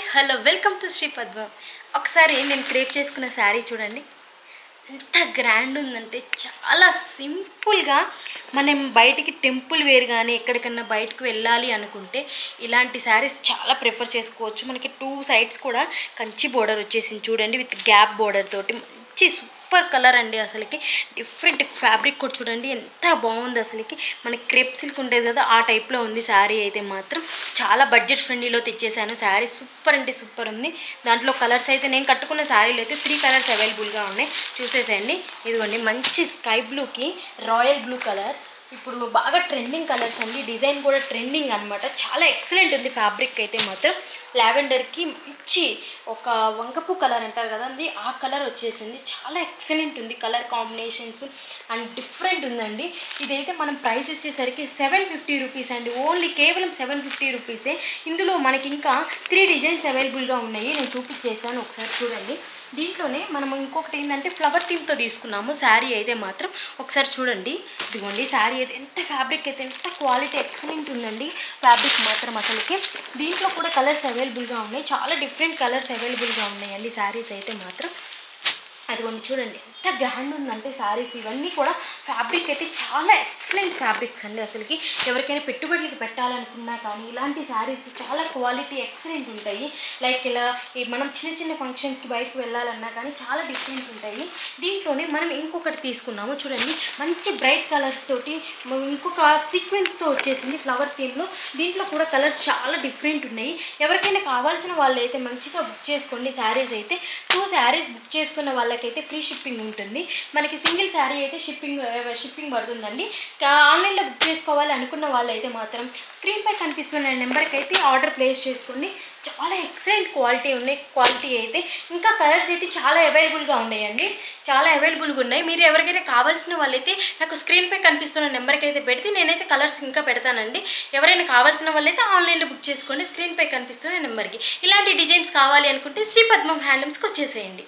Hello welcome to Shri Padma. ఒకసారి నేను crepe చేసుకున్న శారీ చూడండి, ఎంత గ్రాండ్ ఉందంటే చాలా సింపుల్గా మనం బయటికి టెంపుల్ వేర్ కానీ ఎక్కడికన్నా బయటకు వెళ్ళాలి అనుకుంటే ఇలాంటి శారీస్ చాలా ప్రిఫర్ చేసుకోవచ్చు. మనకి 2 సైడ్స్ కూడా కంచి బోర్డర్ వచ్చేసింది చూడండి, విత్ గ్యాప్ బోర్డర్ తోటి మంచి సూపర్ కలర్ అండి. అసలుకి డిఫరెంట్ ఫ్యాబ్రిక్ కూడా చూడండి ఎంత బాగుంది. అసలుకి మనకి క్రేప్ సిల్క్ ఉంటుంది కదా, ఆ టైప్లో ఉంది శారీ. అయితే మాత్రం చాలా బడ్జెట్ ఫ్రెండ్లీలో తెచ్చేసాను. శారీ సూపర్ అంటే సూపర్ ఉంది. దాంట్లో కలర్స్ అయితే నేను కట్టుకున్న శారీలో అయితే 3 కలర్స్ అవైలబుల్గా ఉన్నాయి, చూసేసేయండి. ఇదిగోండి మంచి స్కై బ్లూకి రాయల్ బ్లూ కలర్, ఇప్పుడు బాగా ట్రెండింగ్ కలర్స్ అండి. డిజైన్ కూడా ట్రెండింగ్ అనమాట, చాలా ఎక్సలెంట్ ఉంది. ఫ్యాబ్రిక్ అయితే మాత్రం లావెండర్కి మంచి ఒక వంకపు కలర్ అంటారు కదండి, ఆ కలర్ వచ్చేసింది. చాలా ఎక్సలెంట్ ఉంది కలర్ కాంబినేషన్స్ అండ్ డిఫరెంట్ ఉందండి. ఇదైతే మనం ప్రైస్ వచ్చేసరికి 750 రూపీస్ అండి, ఓన్లీ కేవలం 750 రూపీసే. ఇందులో మనకి ఇంకా 3 డిజైన్స్ అవైలబుల్గా ఉన్నాయి, నేను చూపించేసాను, ఒకసారి చూడండి. దీంట్లోనే మనం ఇంకొకటి ఏంటంటే ఫ్లవర్ థీమ్తో తీసుకున్నాము శారీ అయితే మాత్రం. ఒకసారి చూడండి, ఇదిగోండి శారీ అయితే ఎంత ఫ్యాబ్రిక్ అయితే ఎంత క్వాలిటీ ఎక్సలెంట్ ఉందండి ఫ్యాబ్రిక్ మాత్రం. అసలుకి దీంట్లో కూడా కలర్స్ అవైలబుల్గా ఉన్నాయి, చాలా డిఫరెంట్ కలర్స్ అవైలబుల్గా ఉన్నాయండి శారీస్ అయితే మాత్రం. అదిగోండి చూడండి ఎంత గ్రాండ్ ఉందంటే శారీస్. ఇవన్నీ కూడా ఫ్యాబ్రిక్ అయితే చాలా ఎక్సలెంట్ ఫ్యాబ్రిక్స్ అండి. అసలుకి ఎవరికైనా పెట్టుబడులకి పెట్టాలనుకున్నా కానీ ఇలాంటి శారీస్ చాలా క్వాలిటీ ఎక్సలెంట్ ఉంటాయి. లైక్ ఇలా మనం చిన్న చిన్న ఫంక్షన్స్కి బయటకు వెళ్ళాలన్నా కానీ చాలా డిఫరెంట్ ఉంటాయి. దీంట్లోనే మనం ఇంకొకటి తీసుకున్నాము చూడండి, మంచి బ్రైట్ కలర్స్ తోటి ఇంకొక సీక్వెన్స్తో వచ్చేసింది ఫ్లవర్ థీమ్లో. దీంట్లో కూడా కలర్స్ చాలా డిఫరెంట్ ఉన్నాయి. ఎవరికైనా కావాల్సిన వాళ్ళు అయితే మంచిగా బుక్ చేసుకోండి శారీస్ అయితే. 2 శారీస్ బుక్ చేసుకున్న వాళ్ళకైతే ఫ్రీ షిప్పింగ్ ఉంటుంది. మనకి సింగిల్ శారీ అయితే షిప్పింగ్ పడుతుందండి. ఆన్లైన్లో బుక్ చేసుకోవాలి అనుకున్న వాళ్ళు అయితే మాత్రం స్క్రీన్పై కనిపిస్తున్న నెంబర్కి అయితే ఆర్డర్ ప్లేస్ చేసుకోండి. చాలా ఎక్సలెంట్ క్వాలిటీ ఉన్నాయి. క్వాలిటీ అయితే ఇంకా కలర్స్ అయితే చాలా అవైలబుల్గా ఉన్నాయండి, చాలా అవైలబుల్గా ఉన్నాయి. మీరు ఎవరికైనా కావాల్సిన వాళ్ళైతే నాకు స్క్రీన్పై కనిపిస్తున్న నెంబర్కి అయితే పెడితే నేనైతే కలర్స్ ఇంకా పెడతానండి. ఎవరైనా కావాల్సిన వాళ్ళైతే ఆన్లైన్లో బుక్ చేసుకోండి స్క్రీన్పై కనిపిస్తున్న నెంబర్కి. ఇలాంటి డిజైన్స్ కావాలి అనుకుంటే శ్రీ పద్మం హ్యాండ్లూమ్స్కి వచ్చేసేయండి.